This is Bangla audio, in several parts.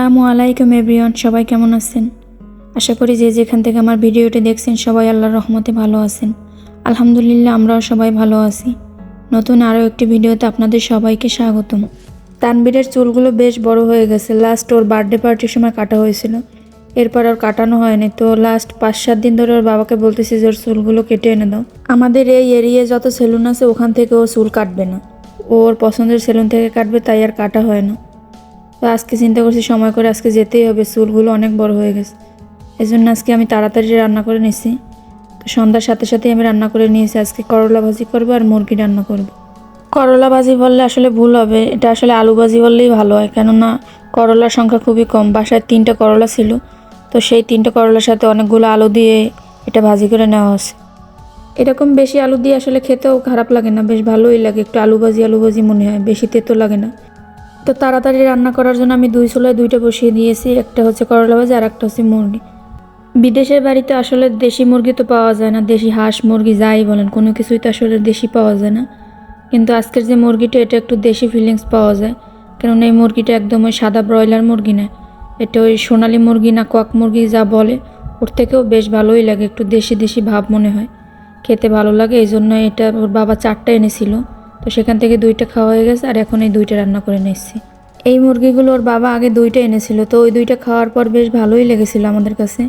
আসসালামু আলাইকুম এভরিওয়ান, সবাই কেমন আছেন? আশা করি যে যেখান থেকে আমার ভিডিওটি দেখছেন সবাই আল্লাহর রহমতে ভালো আছেন। আলহামদুলিল্লাহ, আমরাও সবাই ভালো আছি। নতুন আরও একটি ভিডিওতে আপনাদের সবাইকে স্বাগতম। তানবীরের চুলগুলো বেশ বড় হয়ে গেছে। লাস্ট ওর বার্থডে পার্টির সময় কাটা হয়েছিল, এরপর আর কাটানো হয়নি। তো লাস্ট 5-7 দিন ধরে ওর বাবাকে বলতেছি যে ওর চুলগুলো কেটে এনে দাও। আমাদের এই এরিয়ায় যত সেলুন আছে ওখান থেকে ও চুল কাটবে না, ওর পছন্দের সেলুন থেকে কাটবে, তাই আর কাটা হয় না। তো আজকে চিন্তা করছি সময় করে আজকে যেতেই হবে, চুলগুলো অনেক বড় হয়ে গেছে। এই জন্য আজকে আমি তাড়াতাড়ি রান্না করে নিছি। তো সন্ধ্যার সাথে সাথেই আমি রান্না করে নিয়েছি। আজকে করলা ভাজি করবো আর মুরগি রান্না করব। করলা ভাজি বললে আসলে ভুল হবে, এটা আসলে আলু ভাজি বললেই ভালো হয়, কেননা করলার সংখ্যা খুবই কম। বাসায় 3টা করলা ছিল, তো সেই 3টা করলার সাথে অনেকগুলো আলু দিয়ে এটা ভাজি করে নেওয়া হয়েছে। এরকম বেশি আলু দিয়ে আসলে খেতেও খারাপ লাগে না, বেশ ভালোই লাগে। একটু আলু ভাজি মনে হয়, বেশি তেতো লাগে না। তো তাড়াতাড়ি রান্না করার জন্য আমি 2 চুলায় 2টা বসিয়ে দিয়েছি। একটা হচ্ছে করলা ভাজি আর একটা হচ্ছে মুরগি। বিদেশের বাড়িতে আসলে দেশি মুরগি তো পাওয়া যায় না, দেশি হাঁস মুরগি যাই বলেন কোনো কিছুই তো আসলে দেশি পাওয়া যায় না। কিন্তু আজকের যে মুরগিটা এটা একটু দেশি ফিলিংস পাওয়া যায়, কারণ এই মুরগিটা একদম ওই সাদা ব্রয়লার মুরগি না, এটা ওই সোনালি মুরগি না কক মুরগি যা বলে, ওর থেকেও বেশ ভালোই লাগে, একটু দেশি দেশি ভাব মনে হয়, খেতে ভালো লাগে। এই জন্য এটা ওর বাবা 4টা এনেছিল, তো সেখান থেকে 2টা খাওয়া হয়ে গেছে আর এখন এই 2টা রান্না করে নিচ্ছি। এই মুরগিগুলো ওর বাবা আগে 2টা এনেছিল, তো ওই 2টা খাওয়ার পর বেশ ভালোই লেগেছিল আমাদের কাছে।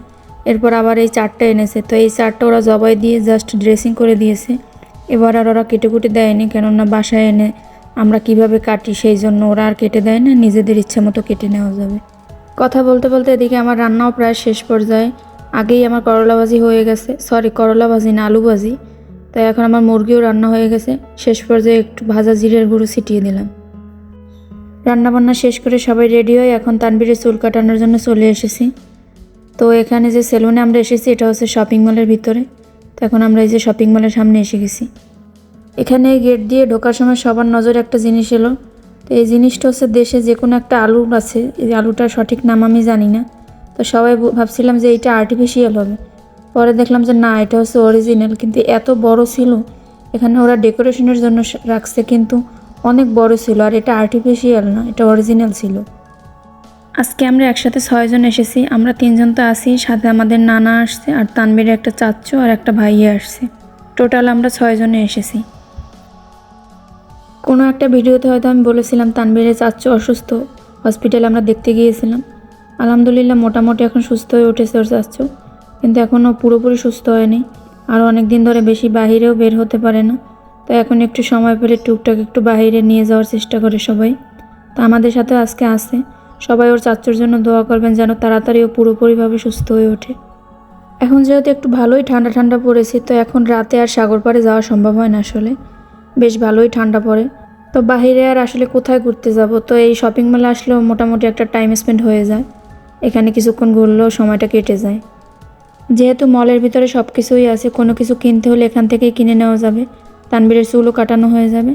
এরপর আবার এই 4টা এনেছে, তো এই 4টা ওরা জবাই দিয়ে জাস্ট ড্রেসিং করে দিয়েছে। এবার আর ওরা কেটে কুটে দেয়নি, কেননা বাসায় এনে আমরা কিভাবে কাটি সেই জন্য ওরা আর কেটে দেয় না, নিজেদের ইচ্ছা মতো কেটে নেওয়া যাবে। কথা বলতে বলতে এদিকে আমার রান্নাও প্রায় শেষ পর্যায়ে। আগেই আমার করলা ভাজি হয়ে গেছে, সরি করলা ভাজি না আলু ভাজি। তাই এখন আমার মুরগিও রান্না হয়ে গেছে। শেষ পর্যায়ে একটু ভাজা জিরের গুঁড়ো ছিটিয়ে দিলাম। রান্নাবান্না শেষ করে সবাই রেডি হয়ে এখন তানবীরের চুল কাটানোর জন্য চলে এসেছি। তো এখানে যে সেলুনে আমরা এসেছি এটা হচ্ছে শপিং মলের ভিতরে। তো এখন আমরা এই যে শপিং মলের সামনে এসে গেছি। এখানে গেট দিয়ে ঢোকার সময় সবার নজরে একটা জিনিস এলো। তো এই জিনিসটা হচ্ছে দেশে যে কোনো একটা আলু আছে, এই আলুটার সঠিক নাম আমি জানি না। তো সবাই ভাবছিলাম যে এইটা আর্টিফিশিয়াল হবে, পরে দেখলাম যে না, এটা হচ্ছে অরিজিনাল। কিন্তু এত বড় ছিল, এখানে ওরা ডেকোরেশনের জন্য রাখছে, কিন্তু অনেক বড় ছিল। আর এটা আর্টিফিশিয়াল না, এটা অরিজিনাল ছিল। আজকে আমরা একসাথে 6 জন এসেছি। আমরা 3 জন তো আছি, সাথে আমাদের নানা আসছে আর তানবীরের একটা চাচ্চু আর একটা ভাইয়া আসছে। টোটাল আমরা 6 জনে এসেছি। কোনো একটা ভিডিওতে হয়তো আমি বলেছিলাম তানবীরের চাচ্চু অসুস্থ, হসপিটালে আমরা দেখতে গিয়েছিলাম। আলহামদুলিল্লাহ মোটামুটি এখন সুস্থ হয়ে উঠেছে ওর চাচ্চু, কিন্তু এখনও পুরোপুরি সুস্থ হয়নি। আর অনেক দিন ধরে বেশি বাহিরেও বের হতে পারে না। তো এখন একটু সময় পেলে টুকটাক একটু বাহিরে নিয়ে যাওয়ার চেষ্টা করে সবাই। তো আমাদের সাথে আজকে আসে। সবাই ওর চাচ্চুর জন্য দোয়া করবেন যেন তাড়াতাড়ি ও পুরোপুরিভাবে সুস্থ হয়ে ওঠে। এখন যেহেতু একটু ভালোই ঠান্ডা ঠান্ডা পড়েছে, তো এখন রাতে আর সাগর পাড়ে যাওয়া সম্ভব হয় না, আসলে বেশ ভালোই ঠান্ডা পড়ে। তো বাহিরে আর আসলে কোথায় ঘুরতে যাব, তো এই শপিং মলে আসলেও মোটামুটি একটা টাইম স্পেন্ড হয়ে যায়। এখানে কিছুক্ষণ ঘুরলেও সময়টা কেটে যায়। যেহেতু মলের ভিতরে সব কিছুই আছে, কোনো কিছু কিনতে হলে এখান থেকেই কিনে নেওয়া যাবে। তানবীরের চুলও কাটানো হয়ে যাবে।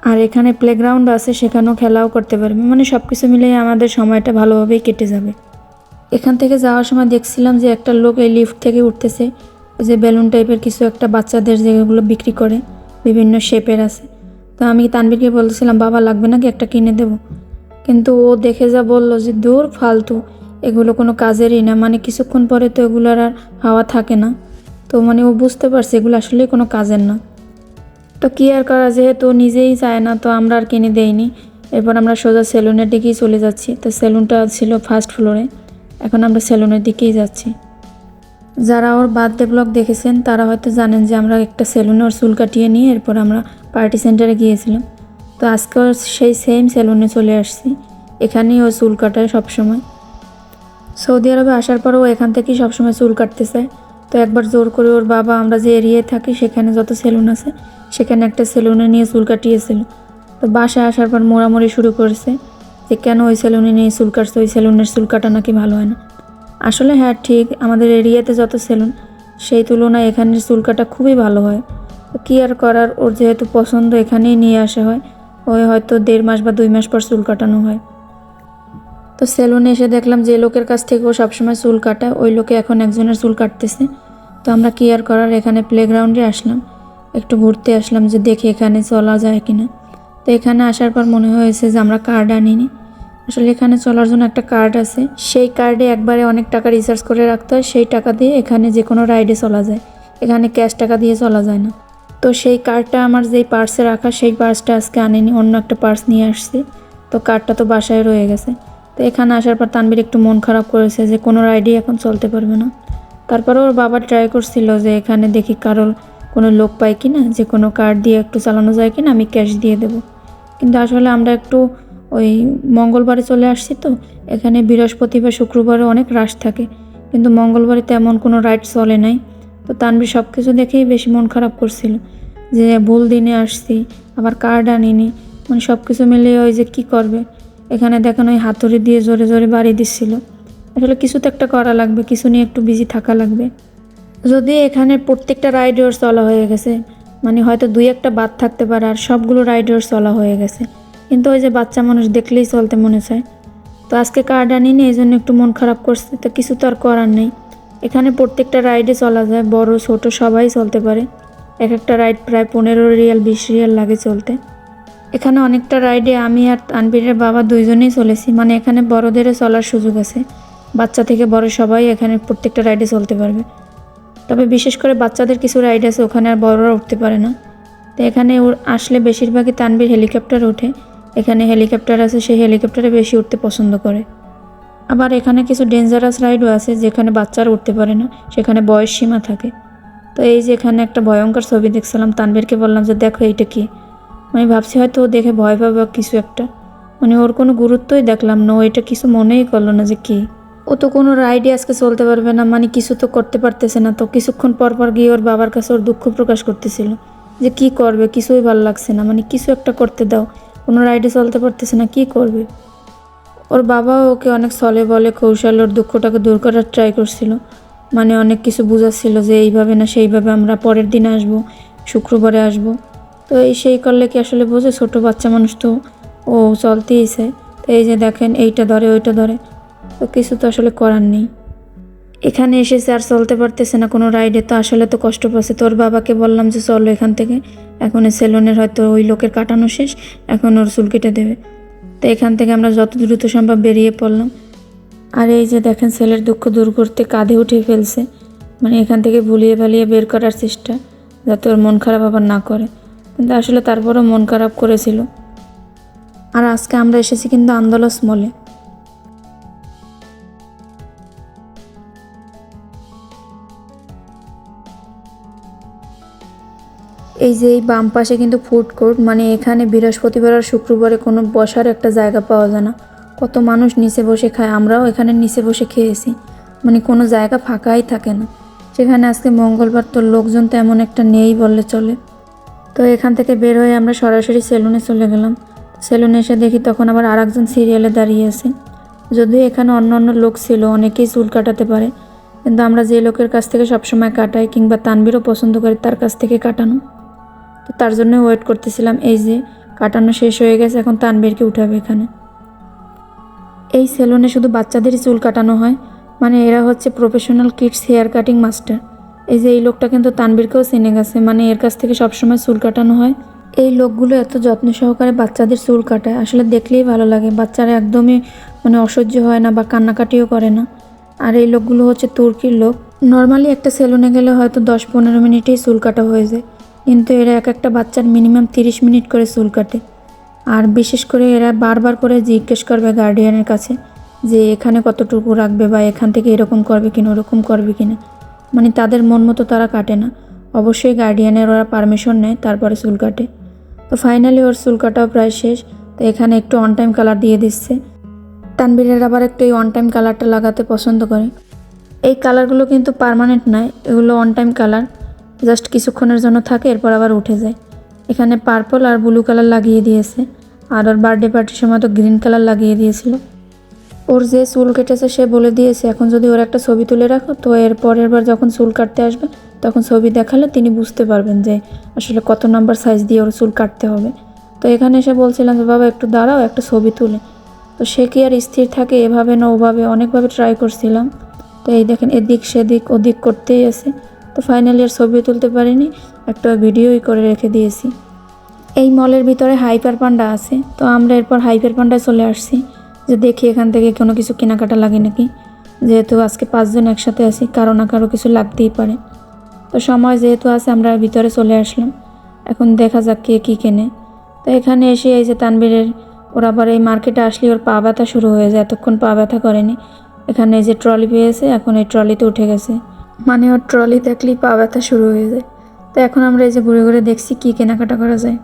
আর এখানে প্লেগ্রাউন্ড আছে, সেখানেও খেলাও করতে পারবে, মানে সব কিছু মিলিয়ে আমাদের সময়টা ভালোভাবেই কেটে যাবে। এখান থেকে যাওয়ার সময় দেখছিলাম যে একটা লোক এই লিফট থেকে উঠতেছে, ওই যে বেলুন টাইপের কিছু একটা বাচ্চাদের যেগুলো বিক্রি করে, বিভিন্ন শেপের আছে। তো আমি তানবীরকে বলতেছিলাম বাবা লাগবে নাকি, একটা কিনে দেব। কিন্তু ও দেখে যা বললো যে দূর ফালতু, এগুলো কোনো কাজেরই না, মানে কিছুক্ষণ পরে তো এগুলোর আর হাওয়া থাকে না। তো মানে ও বুঝতে পারছে এগুলো আসলেই কোনো কাজের না। তো কী আর করা, যেহেতু নিজেই চায় না, তো আমরা আর কিনে দেইনি। এরপর আমরা সোজা সেলুনের দিকেই চলে যাচ্ছি। তো সেলুনটা ছিল ফার্স্ট ফ্লোরে, এখন আমরা সেলুনের দিকেই যাচ্ছি। যারা ওর বার্থডে ব্লগ দেখেছেন তারা হয়তো জানেন যে আমরা একটা সেলুনে ওর চুল কাটিয়ে নিয়ে এরপর আমরা পার্টি সেন্টারে গিয়েছিলাম। তো আজকেও সেই সেম সেলুনে চলে আসছি, এখানেই ও চুল কাটায় সবসময়। সৌদি আরবে আসার পরও এখান থেকেই সবসময় চুল কাটতে চায়। তো একবার জোর করে ওর বাবা, আমরা যে এরিয়ায় থাকি সেখানে যত সেলুন আছে সেখানে একটা সেলুনে নিয়ে চুল কাটিয়েছিল। তো বাসায় আসার পর মোড়ামুড়ি শুরু করেছে যে কেন ওই সেলুনে নিয়ে চুল কাটছে, ওই সেলুনের চুল কাটা নাকি ভালো হয় না। আসলে হ্যাঁ ঠিক, আমাদের এরিয়াতে যত সেলুন সেই তুলনায় এখানের চুল কাটা খুবই ভালো হয়। তো কী আর করার, ওর যেহেতু পছন্দ এখানেই নিয়ে আসা হয়। ওই হয়তো 1.5 মাস বা 2 মাস পর চুল কাটানো হয়। তো সেলুনে এসে দেখলাম যে লোকের কাছ থেকে ও সবসময় চুল কাটায়, ওই লোকে এখন একজনের চুল কাটতেছে। তো আমরা কী আর করার, এখানে প্লেগ্রাউন্ডে আসলাম, একটু ঘুরতে আসলাম যে দেখে এখানে চলা যায় কিনা। তো এখানে আসার পর মনে হয়েছে যে আমরা কার্ড আনিনি, আসলে এখানে চলার জন্য একটা কার্ড আছে, সেই কার্ডে একবারে অনেক টাকা রিচার্জ করে রাখতে হয়, সেই টাকা দিয়ে এখানে যে কোনো রাইডে চলা যায়, এখানে ক্যাশ টাকা দিয়ে চলা যায় না। তো সেই কার্ডটা আমার যেই পার্সে রাখা, সেই পার্সটা আজকে আনিনি, অন্য একটা পার্স নিয়ে আসছি। তো কার্ডটা তো বাসায় রয়ে গেছে। তো এখানে আসার পর তানভীর একটু মন খারাপ করেছে যে কোনো রাইডই এখন চলতে পারবে না। তারপরে ওর বাবা ট্রাই করছিল যে এখানে দেখি কারোর কোনো লোক পাই কি না, যে কোনো কার্ড দিয়ে একটু চালানো যায় কি না, আমি ক্যাশ দিয়ে দেবো। কিন্তু আসলে আমরা একটু ওই মঙ্গলবারে চলে আসছি, তো এখানে বৃহস্পতিবার শুক্রবারে অনেক রাশ থাকে, কিন্তু মঙ্গলবারে তেমন কোনো রাইড চলে নাই। তো তানভীর সব কিছু দেখেই বেশি মন খারাপ করছিল যে ভুল দিনে আসছি, আবার কার্ড আনিনি, মানে সব কিছু মিলিয়ে ওই যে কী করবে। এখানে দেখেন ওই হাতুড়ি দিয়ে জোরে জোরে বাড়ি দিচ্ছিল। আসলে কিছু তো একটা করা লাগবে, কিছু নিয়ে একটু বিজি থাকা লাগবে। যদি এখানে প্রত্যেকটা রাইডার চলা হয়ে গেছে, মানে হয়তো 2-1টা বাদ থাকতে পারে, আর সবগুলো রাইডার চলা হয়ে গেছে, কিন্তু ওই যে বাচ্চা মানুষ দেখলেই চলতে মনে চায়। তো আজকে কার্ড আনিনি, এই জন্য একটু মন খারাপ করছে। তো কিছু তো আর করার নেই, এখানে প্রত্যেকটা রাইডে চলা যায়, বড় ছোট সবাই চলতে পারে। এক একটা রাইড প্রায় 15 রিয়াল 20 রিয়াল লাগে চলতে। এখানে অনেকটা রাইডে আমি আর তানভীরের বাবা দুইজনেই চলেছি, মানে এখানে বড়দেরও চলার সুযোগ আছে, বাচ্চা থেকে বড় সবাই এখানে প্রত্যেকটা রাইডে চলতে পারবে। তবে বিশেষ করে বাচ্চাদের কিছু রাইড আছে, ওখানে আর বড়রা উঠতে পারে না। তো এখানে আসলে বেশিরভাগই তানভীর হেলিকপ্টার ওঠে, এখানে হেলিকপ্টার আছে, সেই হেলিকপ্টারে বেশি উঠতে পছন্দ করে। আবার এখানে কিছু ডেঞ্জারাস রাইডও আছে যেখানে বাচ্চারা উঠতে পারে না, সেখানে বয়স সীমা থাকে। তো এই যে এখানে একটা ভয়ঙ্কর ছবি দেখছিলাম, তানভীরকে বললাম যে দেখো এইটা কি। আমি ভাবছি হয়তো ও দেখে ভয় পাবে কিছু একটা, মানে ওর কোনো গুরুত্বই দেখলাম না, ও এটা কিছু মনেই করলো না যে কি। ও তো কোনো রাইডই আজকে চলতে পারবে না, মানে কিছু তো করতে পারতেছে না। তো কিছুক্ষণ পর পর গিয়ে ওর বাবার কাছে ওর দুঃখ প্রকাশ করতেছিল যে কি করবে, কিছুই ভালো লাগছে না, মানে কিছু একটা করতে দাও, কোনো রাইডে চলতে পারতেছে না, কি করবে। ওর বাবাও ওকে অনেক ছলে বলে কৌশল ওর দুঃখটাকে দূর করার ট্রাই করছিল, মানে অনেক কিছু বুঝাচ্ছিল যে এইভাবে না সেইভাবে আমরা পরের দিন আসবো, শুক্রবারে আসবো। তো এই সেই করলে কি আসলে বোঝে, ছোটো বাচ্চা মানুষ তো, ও চলতেই চায়। তো এই যে দেখেন এইটা ধরে ওইটা ধরে, তো কিছু তো আসলে করার নেই। এখানে এসেছে আর চলতে পারতেছে না কোনো রাইডে, তো আসলে তো কষ্ট পাচ্ছে। তোর বাবাকে বললাম যে চলো এখান থেকে, এখন সেলুনের হয়তো ওই লোকের কাটানো শেষ, এখন ওর চুল কেটে দেবে। তো এখান থেকে আমরা যত দ্রুত সম্ভব বেরিয়ে পড়লাম। আর এই যে দেখেন ছেলের দুঃখ দূর করতে কাঁধে উঠে ফেলছে, মানে এখান থেকে ভুলিয়ে ভালিয়ে বের করার চেষ্টা, যাতে ওর মন খারাপ আবার না করে। কিন্তু আসলে তারপরও মন খারাপ করেছিল। আর আজকে আমরা এসেছি কিন্তু আন্দোলস মলে। এই যে এই বাম পাশে কিন্তু ফুড কোর্ট, মানে এখানে বৃহস্পতিবার আর শুক্রবারে কোনো বসার একটা জায়গা পাওয়া যায় না, কত মানুষ নিচে বসে খায়, আমরাও এখানে নিচে বসে খেয়েছি, মানে কোনো জায়গা ফাঁকাই থাকে না। সেখানে আজকে মঙ্গলবার, তো লোকজন তেমন একটা নেই বললে চলে। তো এখান থেকে বের হয়ে আমরা সরাসরি সেলুনে চলে গেলাম। সেলুনে এসে দেখি তখন আবার আরেকজন সিরিয়ালে দাঁড়িয়ে আছে। যদিও এখানে অন্য অন্য লোক ছিল, অনেকেই চুল কাটাতে পারে, কিন্তু আমরা যে লোকের কাছ থেকে সবসময় কাটাই, কিংবা তানভীরও পছন্দ করে তার কাছ থেকে কাটানো, তো তার জন্য ওয়েট করতেছিলাম। এই যে কাটানো শেষ হয়ে গেছে, এখন তানভীরকে উঠাবে এখানে। এই সেলুনে শুধু বাচ্চাদেরই চুল কাটানো হয়, মানে এরা হচ্ছে professional kids hair cutting master. এই যে এই লোকটা কিন্তু তানভীরকেও চিনে গেছে, মানে এর কাছ থেকে সবসময় চুল কাটানো হয়। এই লোকগুলো এত যত্ন সহকারে বাচ্চাদের চুল কাটায়, আসলে দেখলেই ভালো লাগে। বাচ্চারা একদমই মানে অসহ্য হয় না বা কান্নাকাটিও করে না। আর এই লোকগুলো হচ্ছে তুর্কির লোক। নর্মালি একটা সেলুনে গেলে হয়তো 10-15 মিনিটেই চুল কাটা হয়ে যায়, কিন্তু এরা এক একটা বাচ্চার মিনিমাম 30 মিনিট করে চুল কাটে। আর বিশেষ করে এরা বারবার করে জিজ্ঞেস করবে গার্ডিয়ানের কাছে যে এখানে কতটুকু রাখবে, বা এখান থেকে এরকম করবে কিনা ওরকম করবে কিনা, মানে তাদের মন মতো তারা কাটে না, অবশ্যই গার্ডিয়ানের ওরা পারমিশন নেয় তারপরে চুল কাটে। তো ফাইনালি ওর চুল কাটাও প্রায় শেষ। তো এখানে একটু অন টাইম কালার দিয়ে দিচ্ছে। তানভীরের আবার একটু এই অন টাইম কালারটা লাগাতে পছন্দ করে। এই কালারগুলো কিন্তু পার্মানেন্ট নয়, এগুলো অন টাইম কালার, জাস্ট কিছুক্ষণের জন্য থাকে, এরপর আবার উঠে যায়। এখানে পার্পল আর ব্লু কালার লাগিয়ে দিয়েছে, আর ওর বার্থডে পার্টির সময় তো গ্রিন কালার লাগিয়ে দিয়েছিল। ওর যে চুল কেটেছে সে বলে দিয়েছে এখন যদি ওর একটা ছবি তুলে রাখো, তো এর পরের বার যখন চুল কাটতে আসবে তখন ছবি দেখালে তিনি বুঝতে পারবেন যে আসলে কত নাম্বার সাইজ দিয়ে ওর চুল কাটতে হবে। তো এখানে এসে বলছিলাম যে বাবা একটু দাঁড়াও, একটা ছবি তুলে। তো সে কি আর স্থির থাকে, এভাবে না ওভাবে, অনেকভাবে ট্রাই করছিলাম। তো এই দেখেন এদিক সেদিক ওদিক করতেই আছে। তো ফাইনালি আর ছবি তুলতে পারিনি, একটা ভিডিওই করে রেখে দিয়েছি। এই মলের ভিতরে হাইপার পান্ডা আছে, তো আমরা এরপর হাইপার পান্ডায় চলে আসছি, যে দেখি এখান থেকে কোনো কিছু কেনাকাটা লাগে নাকি, যেহেতু আজকে 5 জন একসাথে আছি, কারো না কারো কিছু লাগতেই পারে। তো সময় যেহেতু আছে আমরা ভিতরে চলে আসলাম, এখন দেখা যাক কে কী কেনে। তো এখানে এসে এই যে তানবীরের, ওর আবার এই মার্কেটে আসলে ওর পা ব্যথা শুরু হয়ে যায়, এতক্ষণ পা ব্যথা করেনি। এখানে এই যে ট্রলি পেয়েছে, এখন এই ট্রলিতে উঠে গেছে, মানে ওর ট্রলি দেখলেই পা ব্যথা শুরু হয়ে যায়। তো এখন আমরা এই যে ঘুরে ঘুরে দেখছি কী কেনাকাটা করা যায়।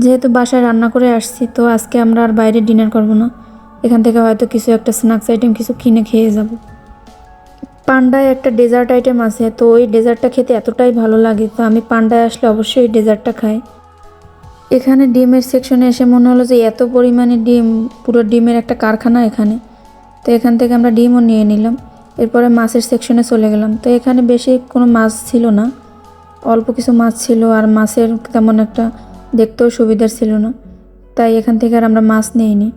যেহেতু বাসায় রান্না করে আসছি, তো আজকে আমরা আর বাইরে ডিনার করব না, এখান থেকে হয়তো কিছু একটা স্ন্যাক্স আইটেম কিছু কিনে খেয়ে যাব। পান্ডায় একটা ডেজার্ট আইটেম আছে, তো ওই ডেজার্টটা খেতে এতটাই ভালো লাগে, তো আমি পান্ডায় আসলে অবশ্যই ওই ডেজার্টটা খাই। এখানে ডিমের সেকশনে এসে মনে হলো যে এত পরিমাণে ডিম, পুরো ডিমের একটা কারখানা এখানে। তো এখান থেকে আমরা ডিমও নিয়ে নিলাম। এরপরে মাছের সেকশনে চলে গেলাম। তো এখানে বেশি কোনো মাছ ছিল না, অল্প কিছু মাছ ছিল, আর মাছের তেমন একটা দেখতেও সুবিধার ছিল না, তাই এখান থেকে আর আমরা মাছ নিইনি।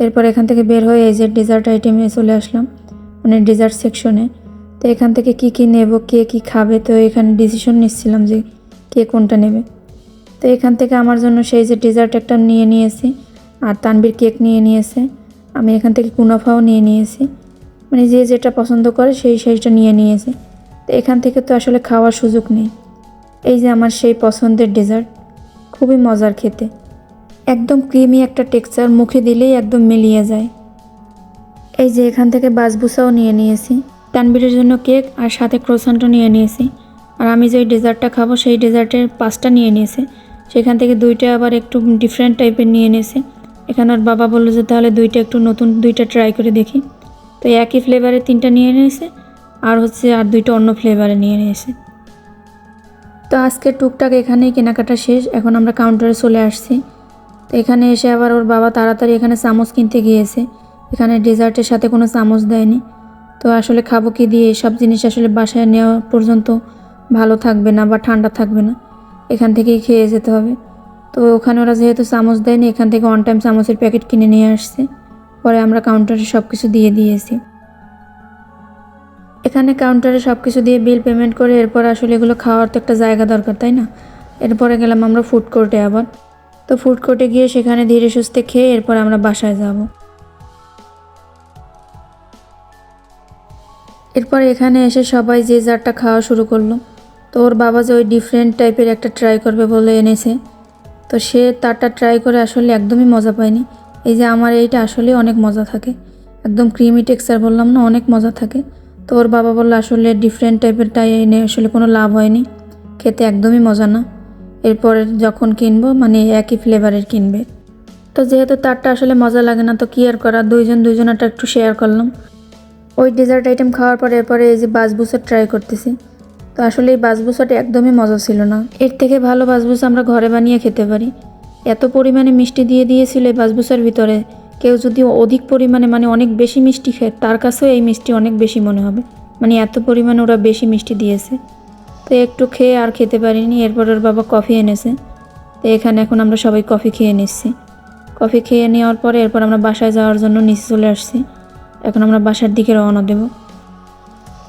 এরপর এখান থেকে বের হয়ে এই যে ডেজার্ট আইটেমে চলে আসলাম, মানে ডেজার্ট সেকশনে। তো এখান থেকে কি নেব, কে কী খাবে, তো এখানে ডিসিশন নিচ্ছিলাম যে কে কোনটা নেবে। তো এখান থেকে আমার জন্য সেই যে ডেজার্ট একটা নিয়ে নিয়েছি, আর তানবীর কেক নিয়ে নিয়েছে। আমি এখান থেকে কুনাফাও নিয়ে নিয়েছি, মানে যে যেটা পছন্দ করে সেইটা নিয়ে নিয়েছে। তো এখান থেকে তো আসলে খাওয়ার সুযোগ নেই। এই যে আমার সেই পছন্দের ডেজার্ট, খুবই মজার খেতে, একদম ক্রিমি একটা টেক্সচার, মুখে দিলেই একদম মিলিয়ে যায়। এই যে এখান থেকে বাসবুসাও নিয়ে নিয়েছি, তানবীরের জন্য কেক আর সাথে ক্রোসান্টও নিয়ে নিয়েছি। আর আমি যে ডেজার্টটা খাবো সেই ডেজার্টের 5টা নিয়ে নিয়েছে, সেখান থেকে 2টা আবার একটু ডিফারেন্ট টাইপের নিয়ে নিয়েছে। এখানে ওর বাবা বললো যে তাহলে 2টা একটু নতুন 2টা ট্রাই করে দেখি। তো একই ফ্লেভারের 3টা নিয়ে নিয়েছে, আর 2টা অন্য ফ্লেভারে নিয়ে নিয়েছে। তো আজকে টুকটাক এখানেই কেনাকাটা শেষ, এখন আমরা কাউন্টারে চলে আসছি। তো এখানে এসে আবার ওর বাবা তাড়াতাড়ি এখানে চামচ কিনতে গিয়েছে, এখানে ডেজার্টের সাথে কোনো চামচ দেয়নি। তো আসলে খাবো কি দিয়ে, সব জিনিস আসলে বাসায় নেওয়া পর্যন্ত ভালো থাকবে না বা ঠান্ডা থাকবে না, এখান থেকেই খেয়ে যেতে হবে। তো ওখানে ওরা যেহেতু চামচ দেয়নি, এখান থেকে অন টাইম চামচের প্যাকেট কিনে নিয়ে আসছে, পরে আমরা কাউন্টারে সব কিছু দিয়ে দিয়েছি। এখানে কাউন্টারে সব কিছু দিয়ে বিল পেমেন্ট করে এরপর আসলে এগুলো খাওয়ার তো একটা জায়গা দরকার, তাই না? এরপরে গেলাম আমরা ফুড কোর্টে আবার। তো ফুড কোর্টে গিয়ে সেখানে ধীরে সুস্থে খেয়ে এরপর আমরা বাসায় যাব। এরপর এখানে এসে সবাই যে যারটা খাওয়া শুরু করলো। তো ওর বাবা যে ওই ডিফারেন্ট টাইপের একটা ট্রাই করবে বলে এনেছে, তো সে তারটা ট্রাই করে আসলে একদমই মজা পায়নি। এই যে আমার এইটা আসলে অনেক মজা থাকে, একদম ক্রিমি টেক্সচার, বললাম না অনেক মজা থাকে। তো ওর বাবা বললো আসলে ডিফারেন্ট টাইপেরটাই এনে আসলে কোনো লাভ হয়নি, খেতে একদমই মজা না, এরপরে যখন কিনবো মানে একই ফ্লেভারের কিনবে। তো যেহেতু তারটা আসলে মজা লাগে না, তো কি আর করা, দুইজনটা একটু শেয়ার করলাম। ওই ডেজার্ট আইটেম খাওয়ার পরে এরপরে এই যে বাসবুসা ট্রাই করতেছি। তো আসলে এই বাসবুসাটা একদমই মজা ছিল না, এর থেকে ভালো বাসবুসা আমরা ঘরে বানিয়ে খেতে পারি। এত পরিমাণে মিষ্টি দিয়ে দিয়েছিল এই বাসবুসার ভিতরে, কেউ যদি অধিক পরিমাণে মানে অনেক বেশি মিষ্টি খায়, তার কাছেও এই মিষ্টি অনেক বেশি মনে হবে, মানে এত পরিমাণে ওরা বেশি মিষ্টি দিয়েছে। তো একটু খেয়ে আর খেতে পারিনি। এরপর ওর বাবা কফি এনেছে, তো এখানে এখন আমরা সবাই কফি খেয়ে নিচ্ছি। কফি খেয়ে নেওয়ার পরে এরপর আমরা বাসায় যাওয়ার জন্য নিচে চলে আসছি, এখন আমরা বাসার দিকে রওনা দেব।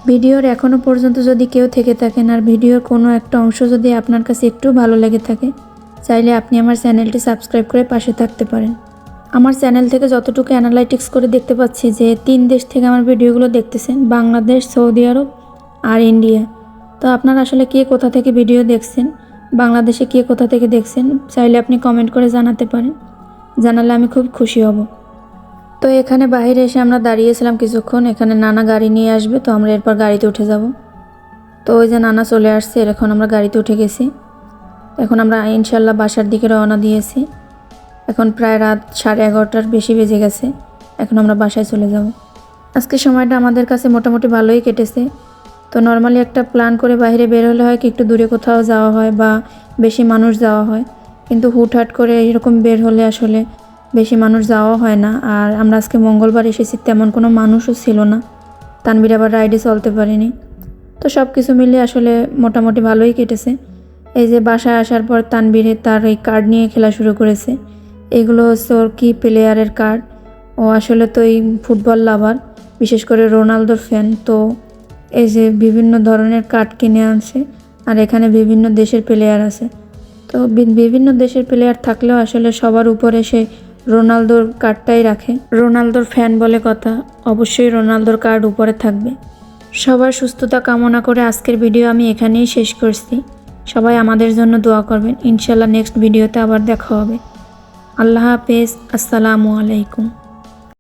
ভিডিওর এখনও পর্যন্ত যদি কেউ থেকে থাকেন আর ভিডিওর কোনো একটা অংশ যদি আপনার কাছে একটু ভালো লেগে থাকে, চাইলে আপনি আমার চ্যানেলটি সাবস্ক্রাইব করে পাশে থাকতে পারেন। আমার চ্যানেল থেকে যতটুকু অ্যানালাইটিক্স করে দেখতে পাচ্ছি যে 3 দেশ থেকে আমার ভিডিওগুলো দেখতেছেন, বাংলাদেশ, সৌদি আরব আর ইন্ডিয়া। তো আপনারা আসলে কে কোথা থেকে ভিডিও দেখছেন, বাংলাদেশে কে কোথা থেকে দেখছেন, চাইলে আপনি কমেন্ট করে জানাতে পারেন, জানালে আমি খুব খুশি হব। তো এখানে বাইরে এসে আমরা দাঁড়িয়েছিলাম কিছুক্ষণ, এখানে নানা গাড়ি নিয়ে আসবে, তো আমরা এরপর গাড়িতে উঠে যাব। তো ওই যে নানা চলে আসছে, এখন আমরা গাড়িতে উঠে গেছি। এখন আমরা ইনশাল্লাহ বাসার দিকে রওনা দিয়েছি। এখন প্রায় রাত 11:30 বেশি বেজে গেছে, এখন আমরা বাসায় চলে যাব। আজকে সময়টা আমাদের কাছে মোটামুটি ভালোই কেটেছে। তো নর্মালি একটা প্ল্যান করে বাইরে বের হলে হয় কি একটু দূরে কোথাও যাওয়া হয় বা বেশি মানুষ যাওয়া হয়, কিন্তু হুটহাট করে এরকম বের হলে আসলে বেশি মানুষ যাওয়া হয় না। আর আমরা আজকে মঙ্গলবার এসেছি, তেমন কোনো মানুষও ছিল না, তানবীর আবার রাইডে চলতে পারেনি। তো সব কিছু মিলিয়ে আসলে মোটামুটি ভালোই কেটেছে। এই যে বাসায় আসার পর তানবীরে তার এই কার্ড নিয়ে খেলা শুরু করেছে। এগুলো হচ্ছে ওর কি প্লেয়ারের কার্ড, ও আসলে তো এই ফুটবল লাভার, বিশেষ করে রোনালদোর ফ্যান। তো এই যে বিভিন্ন ধরনের কার্ড কিনে আনছে, আর এখানে বিভিন্ন দেশের প্লেয়ার আছে। তো বিভিন্ন দেশের প্লেয়ার থাকলেও আসলে সবার উপরে সে রোনালদোর কার্ডটাই রাখে। রোনালদোর ফ্যান বলে কথা, অবশ্যই রোনালদোর কার্ড উপরে থাকবে। সবার সুস্থতা কামনা করে আজকের ভিডিও আমি এখানেই শেষ করছি। সবাই আমাদের জন্য দোয়া করবেন। ইনশাল্লাহ নেক্সট ভিডিওতে আবার দেখা হবে। আল্লাহ হাফেজ। আসসালামু আলাইকুম।